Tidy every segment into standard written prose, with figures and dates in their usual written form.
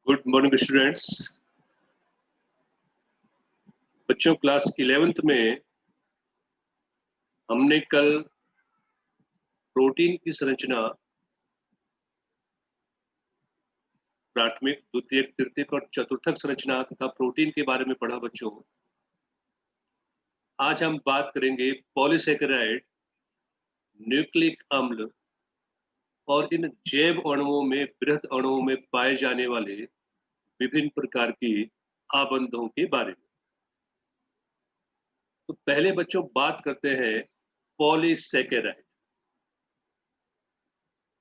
Good morning students. बच्चों, class 11th में हमने कल प्रोटीन की संरचना प्राथमिक, द्वितीयक, तृतीयक और चतुर्थक संरचना तथा प्रोटीन के बारे में पढ़ा। बच्चों, आज हम बात करेंगे पॉलीसेकेराइड, न्यूक्लिक अम्ल और इन जैव अणुओं में, बृहद अणुओं में पाए जाने वाले विभिन्न प्रकार की आबंधों के बारे में। तो पहले बच्चों बात करते हैं पॉलीसेकेराइड।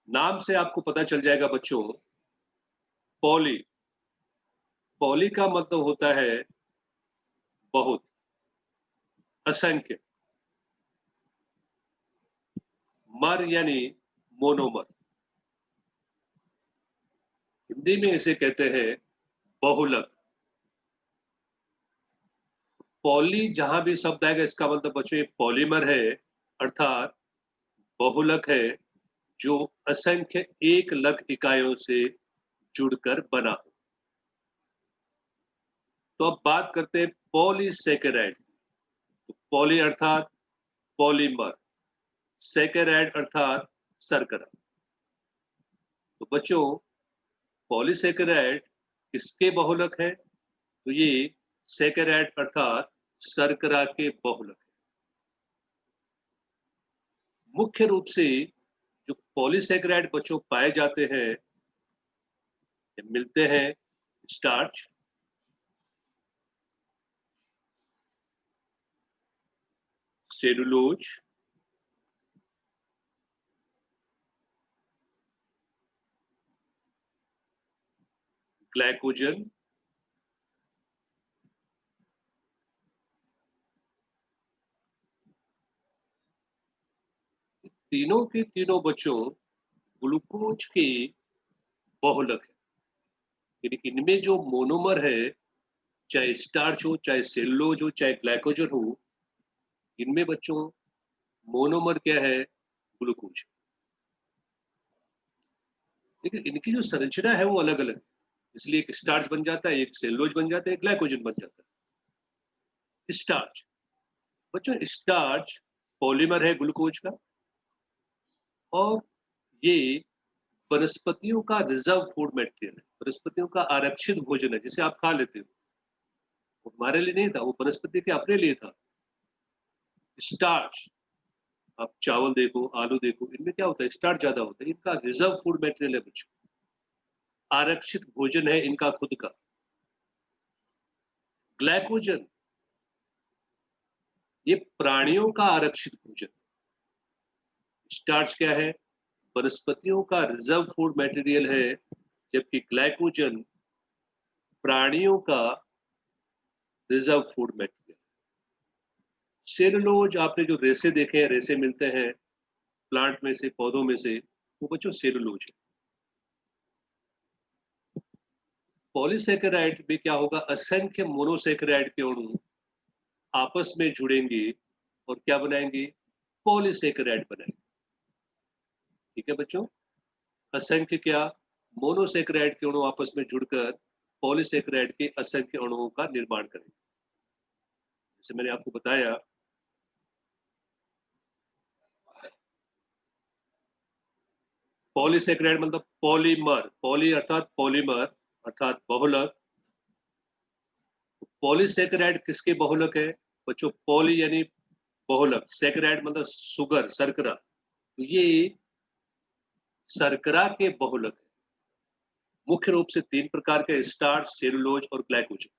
नाम से आपको पता चल जाएगा बच्चों, पॉली पॉली का मतलब होता है बहुत, असंख्य। मर यानी मोनोमर, हिंदी में इसे कहते हैं बहुलक। पॉली जहां भी शब्द आएगा इसका मतलब बच्चों ये पॉलीमर है, अर्थात बहुलक है, जो असंख्य एक लग इकाइयों से जुड़कर बना हो। तो अब बात करते हैं पॉलीसेकेराइड। तो पॉली अर्थात पॉलीमर, सेकेराइड अर्थात शर्करा। तो बच्चों, पॉलीसेकेराइड किसके बहुलक है? तो ये सेकेराइड अर्थात शर्करा के बहुलक है। मुख्य रूप से जो पॉलीसेकेराइड बच्चों पाए जाते हैं, मिलते हैं स्टार्च, सेलुलोज, ग्लाइकोजन, तीनों के तीनों बच्चों ग्लूकोज के बहुलक है। यानी इनमें जो मोनोमर है, चाहे स्टार्च हो, चाहे सेलुलोज हो, चाहे ग्लाइकोजन हो, इनमें बच्चों मोनोमर क्या है? ग्लूकोज। लेकिन इनकी जो संरचना है वो अलग अलग है, इसलिए एक स्टार्च बन जाता है, एक सेलुलोज बन जाता है, एक ग्लाइकोजन बन जाता है। स्टार्च बच्चों, स्टार्च पॉलीमर है ग्लूकोज का, और ये वनस्पतियों का रिजर्व फूड मटेरियल है, वनस्पतियों का आरक्षित भोजन है, जिसे आप खा लेते हो। वो हमारे लिए नहीं था, वो वनस्पति के अपने लिए था। स्टार्च, आप चावल देखो, आलू देखो, इनमें क्या होता है? स्टार्च ज्यादा होता है। इनका रिजर्व फूड मटेरियल है बच्चों, आरक्षित भोजन है इनका खुद का। ग्लाइकोजन, ये प्राणियों का आरक्षित भोजन। स्टार्च क्या है? वनस्पतियों का रिजर्व फूड मटेरियल है, जबकि ग्लाइकोजन प्राणियों का रिजर्व फूड मटेरियल। सेलुलोज, आपने जो रेसे देखे हैं, रेसे मिलते हैं प्लांट में से, पौधों में से, वो बच्चों सेलुलोज है। पॉलीसेकेराइड में क्या होगा? असंख्य मोनोसेकेराइड के अणु आपस में जुड़ेंगे और क्या बनाएंगे? पॉलीसेकेराइड बनाएंगे। ठीक है बच्चों, असंख्य क्या? मोनोसेकेराइड के अणु आपस में जुड़कर पॉलीसेकेराइड के असंख्य अणुओं का निर्माण करेंगे। जैसे मैंने आपको बताया, पॉलीसेकेराइड मतलब पॉलीमर, पॉली अर्थात पॉलीमर अर्थात बहुलक। पॉलीसेकेराइड किसके बहुलक है? बच्चों, पॉली यानी बहुलक, सेकेराइड मतलब सुगर, शर्करा। तो ये शर्करा के बहुलक है। मुख्य रूप से तीन प्रकार के: स्टार्च, सेलुलोज और ग्लाइकोजन।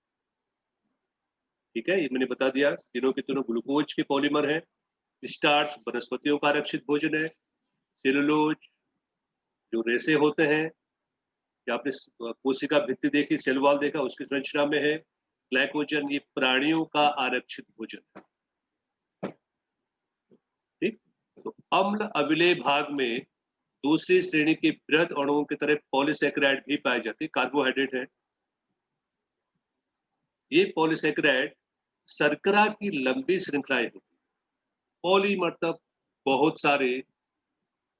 ठीक है, ये मैंने बता दिया। तीनों के तीनों ग्लूकोज के पॉलीमर है। स्टार्च वनस्पतियों का आरक्षित भोजन है। सेलुलोज जो रेसे होते हैं, या आपने कोशिका भित्ति देखी, सेल वॉल देखा, उसकी संरचना में है। ग्लाइकोजन ये प्राणियों का आरक्षित भोजन है। ठीक। तो अम्ल अविलेय भाग में दूसरी श्रेणी के बृहद अणुओं की तरह पॉलीसेकेराइड भी पाए जाते हैं, कार्बोहाइड्रेट है। ये पॉलीसेकेराइड शर्करा की लंबी श्रृंखलाएं होती है। पॉली मतलब बहुत सारे,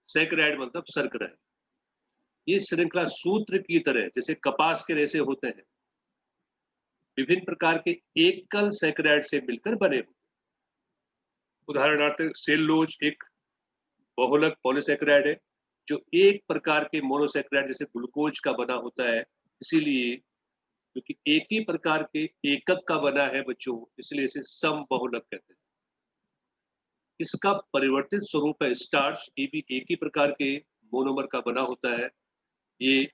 सेकेराइड मतलब शर्करा है। ये श्रृंखला सूत्र की तरह जैसे कपास के रेशे होते हैं, विभिन्न प्रकार के एकल सैकराइड से मिलकर बने होते हैं। उदाहरणार्थ सेलुलोज एक बहुलक पॉलीसैकेराइड है जो एक प्रकार के मोनोसैकेराइड जैसे ग्लूकोज का बना होता है। इसीलिए क्योंकि एक ही प्रकार के एकक का बना है बच्चों, इसलिए इसे समबहुलक कहते हैं। इसका परिवर्तित स्वरूप है स्टार्च, ये भी एक ही प्रकार के मोनोमर का बना होता है। ये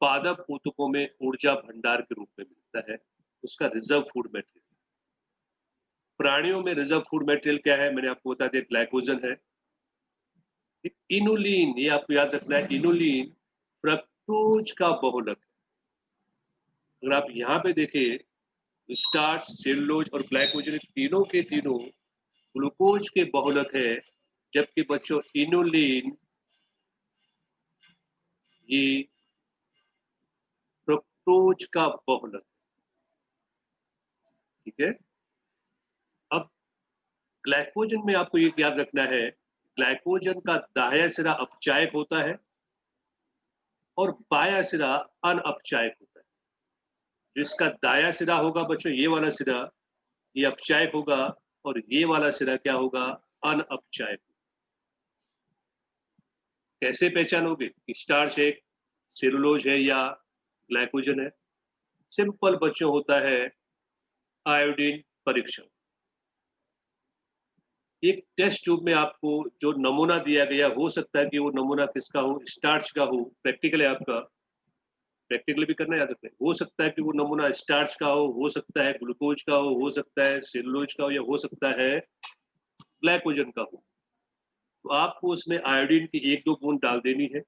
पादप ऊतकों में ऊर्जा भंडार के रूप में मिलता है। उसका रिजर्व फूड मटेरियल। प्राणियों में रिजर्व फूड मटेरियल क्या है, मैंने आपको बता दिया, ग्लाइकोजन है। इनुलिन, ये आपको याद रखना है, इनुलिन फ्रक्टोज का बहुलक है। अगर आप यहाँ पे देखें, स्टार्च, सेलुलोज और ग्लाइकोजन तीनों के तीनों ग्लूकोज के बहुलक है, जबकि बच्चों इनुलिन ये फ्रक्टोज का बहुलक है। ठीक है। अब ग्लाइकोजन में आपको ये याद रखना है, ग्लाइकोजन का दायां सिरा अपचायक होता है और बायां सिरा अनअपचायक होता है। जिसका दायां सिरा होगा बच्चों, ये वाला सिरा, ये अपचायक होगा, और ये वाला सिरा क्या होगा, अनअपचायक। कैसे पहचानोगे कि स्टार्च है, सेलुलोज है या ग्लाइकोजन है? सिंपल बच्चों होता है आयोडीन परीक्षण। एक टेस्ट ट्यूब में आपको जो नमूना दिया गया, हो सकता है कि वो नमूना किसका हो, स्टार्च का हो। प्रैक्टिकल है आपका, प्रैक्टिकल भी करना याद रखना है। हो सकता है कि वो नमूना स्टार्च का हो सकता है ग्लूकोज का हो सकता है सेलुलोज का हो, या हो सकता है ग्लाइकोजन का हो। तो आपको उसमें आयोडीन की 1-2 बूंद डाल देनी है।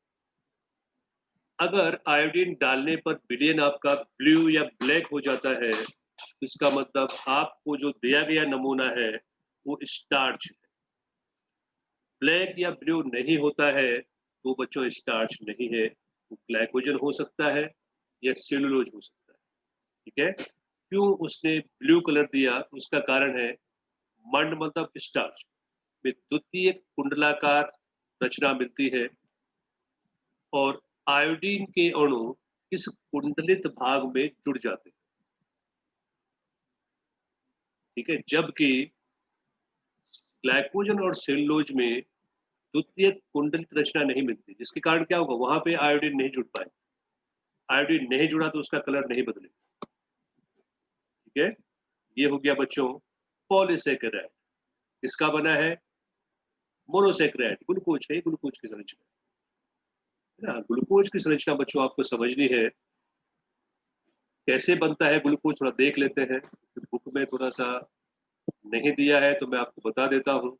अगर आयोडीन डालने पर विलयन आपका ब्लू या ब्लैक हो जाता है, तो इसका मतलब आपको जो दिया गया नमूना है वो स्टार्च है। ब्लैक या ब्लू नहीं होता है तो बच्चों स्टार्च नहीं है, वो ग्लाइकोजन हो सकता है या सेलुलोज हो सकता है। ठीक है। क्यों उसने ब्लू कलर दिया, उसका कारण है मंड मतलब स्टार्च में द्वितीय कुंडलाकार रचना मिलती है, और आयोडीन के अणु इस कुंडलित भाग में जुड़ जाते हैं। ठीक है। जबकि ग्लाइकोजन और सेलुलोज में द्वितीय कुंडलित रचना नहीं मिलती, जिसके कारण क्या होगा, वहां पे आयोडीन नहीं जुड़ पाए। आयोडीन नहीं जुड़ा तो उसका कलर नहीं बदलेगा। ठीक है। ये हो गया बच्चों पॉलीसेकेराइड। इसका बना है मोनोसेकेराइड, ग्लूकोज है, ग्लूकोज की संरचना है ना। ग्लूकोज की संरचना बच्चों आपको समझनी है, कैसे बनता है ग्लूकोज थोड़ा देख लेते हैं। बुक में थोड़ा सा नहीं दिया है तो मैं आपको बता देता हूँ।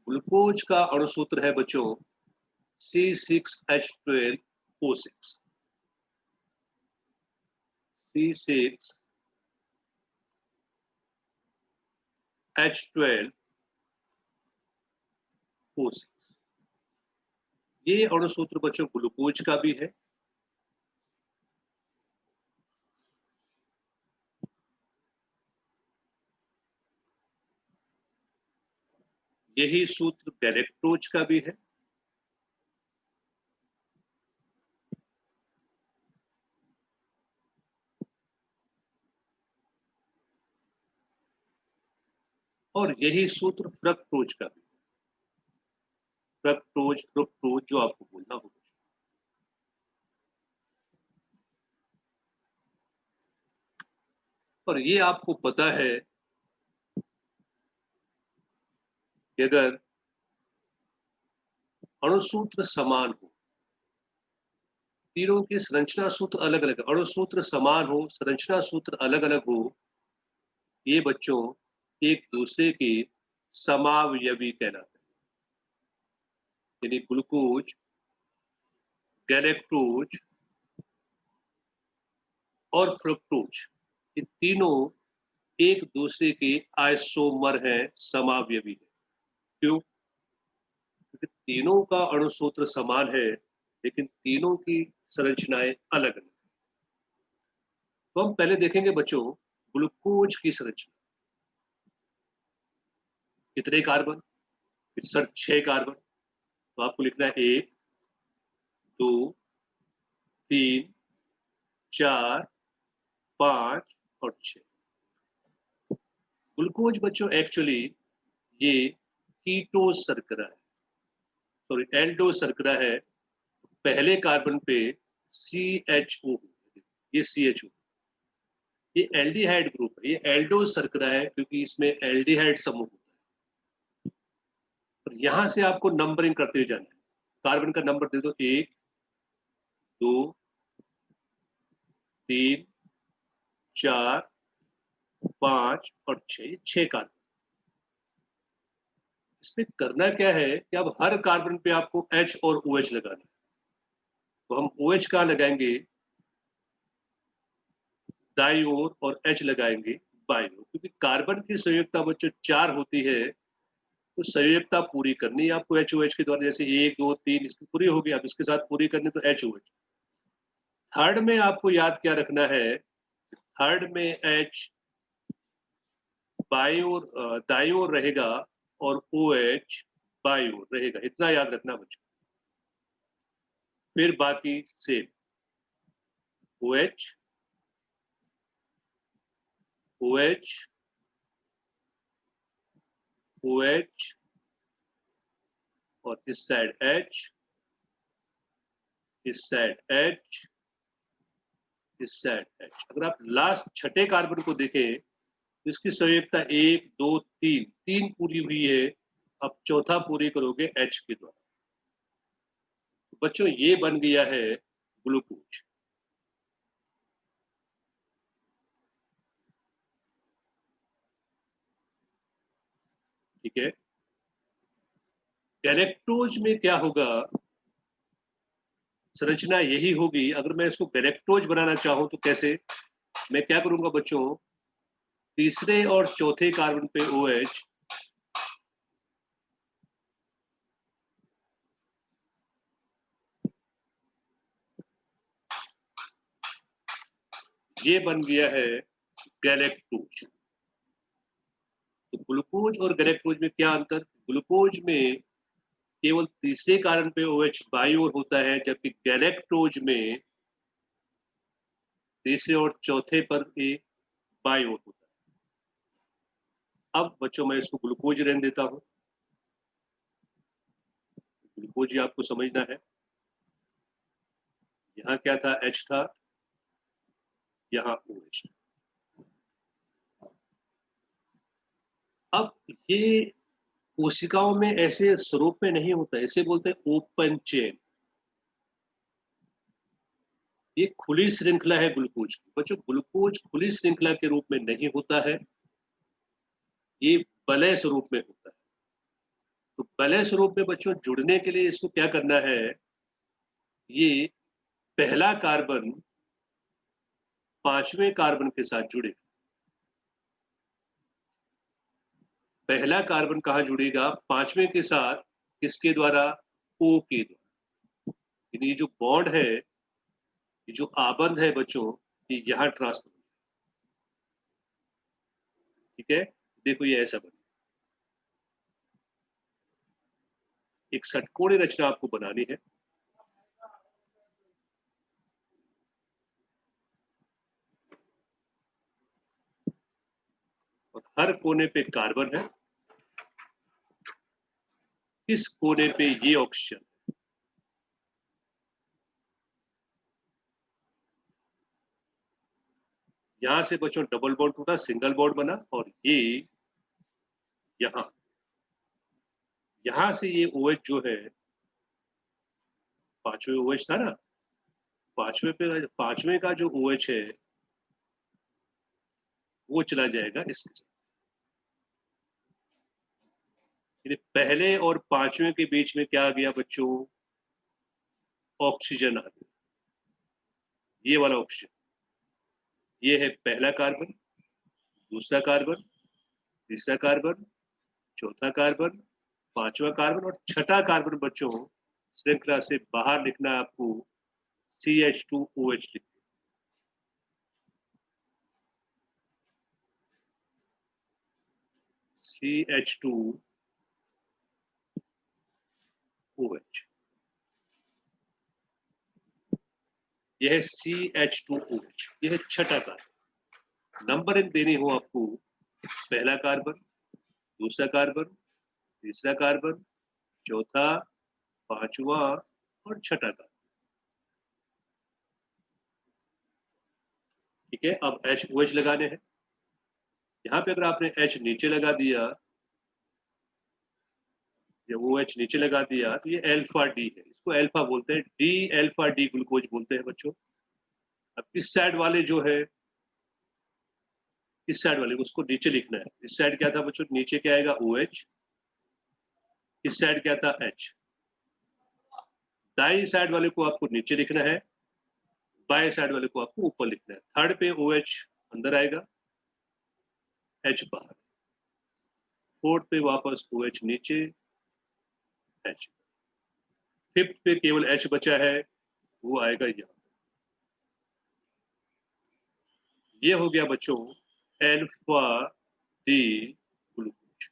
ग्लूकोज का अणुसूत्र है बच्चों C6H12O6। C6H12O6। ये अणुसूत्र बच्चों ग्लूकोज का भी है। यही सूत्र गैलेक्टोज का भी है। और यही सूत्र फ्रक्टोज का भी। फ्रक्टोज, फ्रुक्टोज जो आपको बोलना होगा। और ये आपको पता है कि अगर अणुसूत्र समान हो, तीनों के संरचना सूत्र अलग अलग, अणुसूत्र समान हो संरचना सूत्र अलग अलग हो, ये बच्चों एक दूसरे के समावयवी कहलाते हैं। यानी ग्लूकोज, गैलेक्टोज और फ्रुक्टोज, ये तीनों एक दूसरे के आइसोमर हैं, समावयवी है। क्यों? क्योंकि तीनों का अणुसूत्र समान है लेकिन तीनों की संरचनाएं अलग अलग। तो हम पहले देखेंगे बच्चों ग्लूकोज की संरचना। कितने कार्बन? फिर सर 6 कार्बन, तो आपको लिखना है 1 2 3 4 5 और 6। ग्लूकोज बच्चों एक्चुअली ये कीटोज शर्करा है, सॉरी एल्डोज शर्करा है। पहले कार्बन पे CHO, ये CHO, ये एल्डिहाइड ग्रुप है, ये एल्डोज शर्करा है क्योंकि इसमें एल्डिहाइड समूह होता है। और यहां से आपको नंबरिंग करते हुए जाना है। कार्बन का नंबर दे दो 1 2 3 4 5 और 6, 6 कार्बन। इसमें करना क्या है कि अब हर कार्बन पे आपको H और OH लगाना है। तो हम OH कहाँ लगाएंगे? दाईं ओर, और H लगाएंगे बाईं ओर, क्योंकि कार्बन की संयुक्ता बच्चों 4 होती है, तो संयुक्ता पूरी करनी है आपको HOH के द्वारा। जैसे 1 2 3 इसकी पूरी होगी, अब इसके साथ पूरी करनी तो HOH। थर्ड में आपको याद क्या रखना है? थर्ड में H बाईं ओर, दाईं ओर रहेगा, और OH बाईं ओर रहेगा, इतना याद रखना बच्चों। फिर बाकी सेम, OH OH OH और इस साइड H, इस साइड H, इस साइड H। अगर आप लास्ट छठे कार्बन को देखें तो इसकी संयुक्ता 1 2 3, 3 पूरी हुई है। अब चौथा पूरी करोगे H के द्वारा। तो बच्चों ये बन गया है ग्लूकोज। ठीक है, गैलेक्टोज में क्या होगा? संरचना यही होगी। अगर मैं इसको गैलेक्टोज बनाना चाहूं तो कैसे? मैं क्या करूंगा बच्चों? तीसरे और चौथे कार्बन पे OH, ये बन गया है गैलेक्टोज। तो ग्लूकोज और गैलेक्टोज में क्या अंतर? ग्लूकोज में केवल तीसरे कार्बन पे OH बाईं ओर होता है, जबकि गैलेक्टोज में तीसरे और चौथे पर ये बाईं ओर होता है। अब बच्चों मैं इसको ग्लूकोज रहने देता हूं। ग्लूकोज ये आपको समझना है। यहाँ क्या था? H था, यहाँ OH। अब ये कोशिकाओं में ऐसे स्वरूप में नहीं होता, इसे बोलते हैं ओपन चेन। ये खुली श्रृंखला है ग्लूकोज की। बच्चों ग्लूकोज खुली श्रृंखला के रूप में नहीं होता है, ये वलय स्वरूप में होता है। तो वलय स्वरूप में बच्चों जुड़ने के लिए इसको क्या करना है? ये पहला कार्बन पांचवें कार्बन के साथ जुड़ेगा। पहला कार्बन कहाँ जुड़ेगा? पांचवें के साथ। किसके द्वारा? O के द्वारा। ये जो बॉन्ड है, ये जो आबंध है बच्चों, ये यहाँ ट्रांसफर। ठीक है, देखो ये ऐसा बना। एक षटकोणीय रचना आपको बनानी है। और हर कोने पे कार्बन है, इस कोने पे ये ऑक्सीजन। यहां से बच्चों डबल बॉन्ड टूटा, सिंगल बॉन्ड बना, और ये यहाँ, यहां से ये OH जो है, पांचवें OH था ना, पांचवें का जो OH है वो चला जाएगा इसके साथ। पहले और पांचवें के बीच में क्या आ गया बच्चों? ऑक्सीजन आ गया, ये वाला ऑक्सीजन। ये है पहला कार्बन, दूसरा कार्बन, तीसरा कार्बन, चौथा कार्बन, पांचवा कार्बन और छठा कार्बन बच्चों श्रृंखला से बाहर लिखना है आपको, CH2OH लिखना। CH2OH, यह है CH2OH, यह है छठा कार्बन। नंबरिंग देनी हो आपको, पहला कार्बन, दूसरा कार्बन, तीसरा कार्बन, चौथा, पांचवा और छठा कार्बन। ठीक है, अब HOH लगाने हैं। यहाँ पे अगर आपने H नीचे लगा दिया, या OH नीचे लगा दिया, तो ये अल्फा डी है, इसको अल्फा बोलते हैं, डी अल्फा डी ग्लूकोज बोलते हैं बच्चों। अब इस साइड वाले जो है, इस साइड वाले उसको नीचे लिखना है। इस साइड क्या था बच्चों, नीचे क्या आएगा OH, इस साइड क्या था H। दाई साइड वाले को आपको नीचे लिखना है, बाएं साइड वाले को आपको ऊपर लिखना है। थर्ड पे OH अंदर आएगा, H बाहर। फोर्थ पे वापस OH नीचे, H। फिफ्थ पे केवल H बचा है, वो आएगा यहाँ। ये हो गया बच्चों अल्फा डी ग्लूकोज।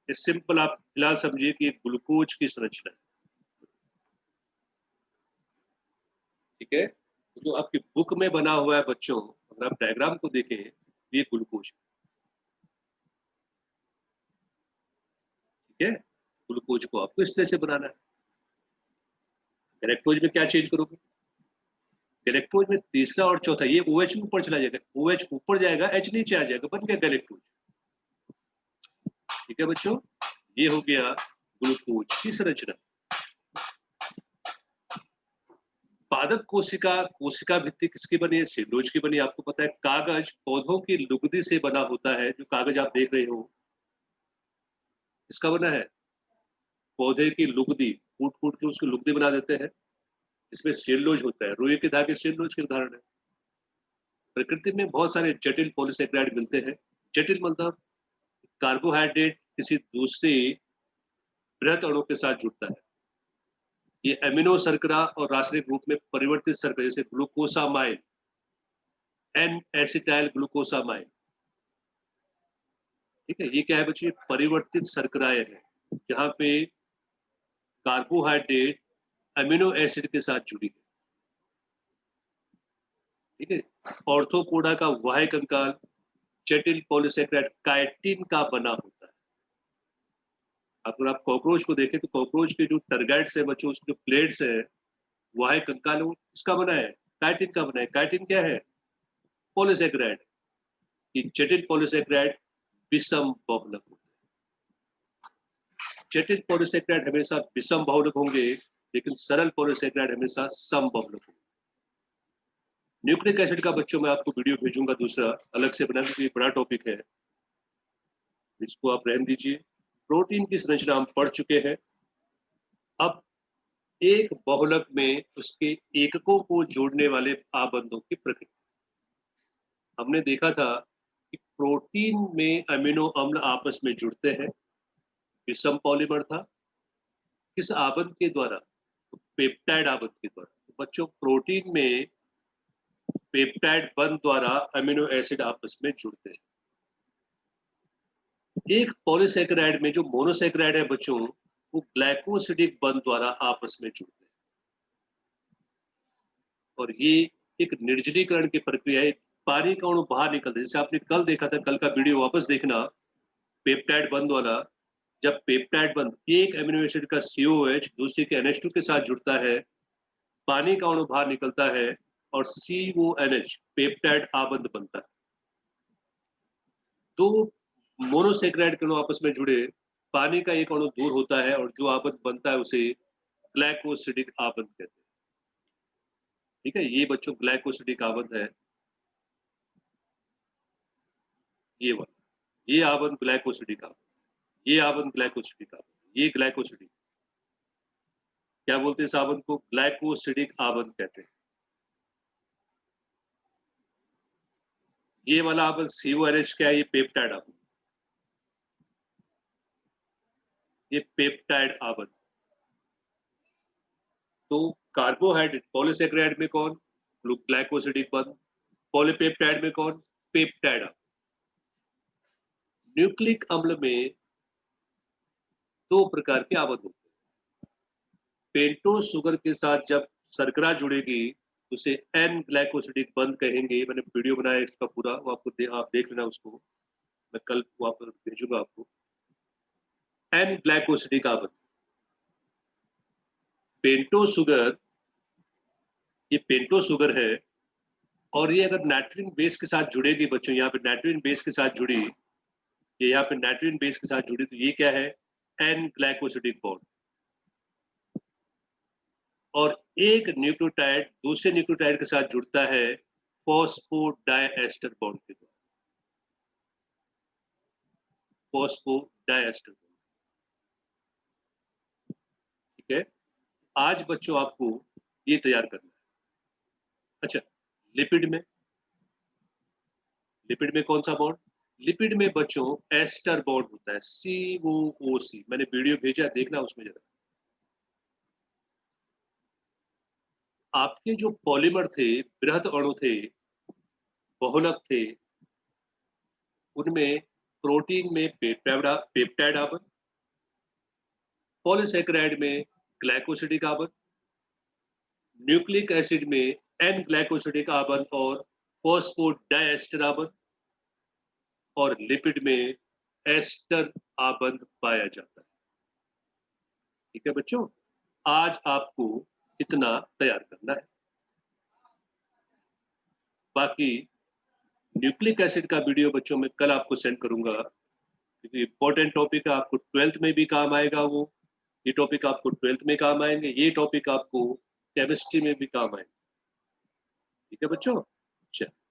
ये सिंपल आप फिलहाल समझिए कि ग्लूकोज की संरचना है। ठीक है, जो आपकी बुक में बना हुआ है बच्चों, अगर आप डायग्राम को देखें, ये ग्लूकोज। ठीक है, ग्लूकोज को आपको इस तरह से बनाना है। गैलेक्टोज में क्या चेंज करोगे, गैलेक्टोज में तीसरा और चौथा, ये OH ऊपर चला जाएगा, OH ऊपर जाएगा, H नीचे आ जाएगा, बन गया गैलेक्टोज। ठीक है बच्चों, ये हो गया ग्लूकोज की संरचना। पादप कोशिका, कोशिका भित्ति किसकी बनी है, सेलुलोज की बनी है। आपको पता है कागज पौधों की लुगदी से बना होता है, जो कागज आप देख रहे हो किसका बना है, पौधे की लुगदी, कूट कूट के उसकी लुगदी बना देते हैं, इसमें सेलुलोज होता है। रुई के धागे सेलुलोज के उदाहरण है। प्रकृति में बहुत सारे जटिल पॉलीसेकेराइड मिलते हैं। जटिल मतलब कार्बोहाइड्रेट किसी दूसरे बृहत अणु के साथ जुड़ता है। ये एमिनो शर्करा और रासायनिक रूप में परिवर्तित शर्करा, जैसे ग्लूकोसामाइन, एन एसिटाइल ग्लूकोसामाइन। ठीक है, ये क्या है बच्चों, परिवर्तित शर्कराएं हैं, जहां पे कार्बोहाइड्रेट अमीनो एसिड के साथ जुड़ी है। ठीक है, ऑर्थोपोडा का वाह्य कंकाल जटिल पॉलीसेकेराइड काइटिन का बना होता है। अगर आप कॉकरोच को देखें, तो कॉकरोच के जो टर्गाइड्स है बच्चों, उसके जो प्लेट्स है, वाह्य कंकाल, वो किसका बना है, काइटिन का बना है। काइटिन क्या है, पॉलीसेकेराइड। ये जटिल पॉलीसेकेराइड विषम बहुलक होते हैं। जटिल पॉलीसेकेराइड हमेशा विषम बहुलक होंगे, लेकिन सरल पॉलीसेकेराइड हमेशा सम बहुलक होंगे। न्यूक्लिक एसिड का बच्चों मैं आपको वीडियो भेजूंगा दूसरा अलग से बना, क्योंकि बड़ा टॉपिक है, इसको आप रहने दीजिए। प्रोटीन की संरचना हम पढ़ चुके हैं। अब एक बहुलक में उसके एककों को जोड़ने वाले आबंधों की प्रकृति। हमने देखा था कि प्रोटीन में अमीनो अम्ल आपस में जुड़ते हैं, विषम पॉलीमर था। किस आबंध के द्वारा, पेप्टाइड आबंध के द्वारा। तो बच्चों प्रोटीन में पेप्टाइड बंध द्वारा अमीनो एसिड आपस में जुड़ते हैं। एक पॉलीसेकेराइड में जो मोनोसेकेराइड है बच्चों, वो ग्लाइकोसिडिक बंध द्वारा आपस में जुड़ते हैं। और ये एक निर्जलीकरण की प्रक्रिया है, पानी का अणु बाहर निकलता है। जैसे आपने कल देखा था, कल का वीडियो वापस देखना, पेप्टाइड बंध वाला। जब पेप्टाइड बंध एक अमीनो एसिड का COH दूसरे के NH2 के साथ जुड़ता है, पानी का अणु बाहर निकलता है और CONH पेप्टाइड आबंध बनता है। दो मोनोसेकेराइड के अणु आपस में जुड़े, पानी का एक अणु दूर होता है और जो आबंध बनता है उसे ग्लाइकोसिडिक आबंध कहते हैं। ठीक है, ये बच्चों ग्लाइकोसिडिक आबंध है, ये वाला, ये आबंध ग्लाइकोसिडिक आबंध, ये आबंध ग्लाइकोसिडिक आबंध, ये ग्लाइकोसिडिक, क्या बोलते हैं इस आबंध को, ग्लाइकोसिडिक आबंध कहते हैं। ये वाला आबंध CONH क्या है, ये पेप्टाइड आबंध, ये पेप्टाइड आबंध। तो कार्बोहाइड्रेट पॉलीसेकेराइड में कौन, ग्लाइकोसिडिक बंध, पॉलीपेप्टाइड में कौन, पेप्टाइड आबंध। न्यूक्लिक अम्ल में 2 प्रकार के आबंध होते हैं। पेंटोस शुगर के साथ जब शर्करा जुड़ेगी, उसे एन ग्लाइकोसिडिक बंध कहेंगे। मैंने वीडियो बनाया इसका पूरा, वो आप देख लेना उसको, मैं कल वहां पर भेजूंगा आपको। एन ग्लाइकोसिडिक आबंध, पेंटोस शुगर, ये पेंटोस शुगर है, और ये अगर नाइट्रोजन बेस के साथ जुड़ेगी बच्चों, यहाँ पे नाइट्रोजन बेस के साथ जुड़ी, ये यहाँ पे नाइट्रोजन बेस के साथ जुड़ी, तो ये क्या है? N glycosidic bond. और एक न्यूक्लियोटाइड दूसरे न्यूक्लियोटाइड के साथ जुड़ता है फॉस्फोडाइएस्टर बॉन्ड के द्वारा। फॉस्फोडाइएस्टर बॉन्ड, ठीक है। आज बच्चों आपको ये तैयार करना है। अच्छा, लिपिड में, लिपिड में कौन सा बॉन्ड? लिपिड में बच्चों एस्टर बॉन्ड होता है, COOC। मैंने वीडियो भेजा, देखना उसमें जरा। आपके जो पॉलीमर थे, बृहद अणु थे, बहुलक थे, उनमें प्रोटीन में पेप्टाइड आबंध, पॉलीसेकेराइड में ग्लाइकोसिडिक आबंध, न्यूक्लिक एसिड में एन ग्लाइकोसिडिक आबंध और फॉस्फोडाइएस्टर आबंध, और लिपिड में एस्टर आबंध पाया जाता है। ठीक है बच्चों, आज आपको इतना तैयार करना है। बाकी न्यूक्लिक एसिड का वीडियो बच्चों मैं कल आपको सेंड करूंगा, क्योंकि इंपॉर्टेंट टॉपिक है, आपको 12th में भी काम आएगा। वो ये टॉपिक आपको 12th में काम आएंगे, ये टॉपिक आपको केमिस्ट्री में भी काम आएंगे। ठीक है बच्चों, चलिए।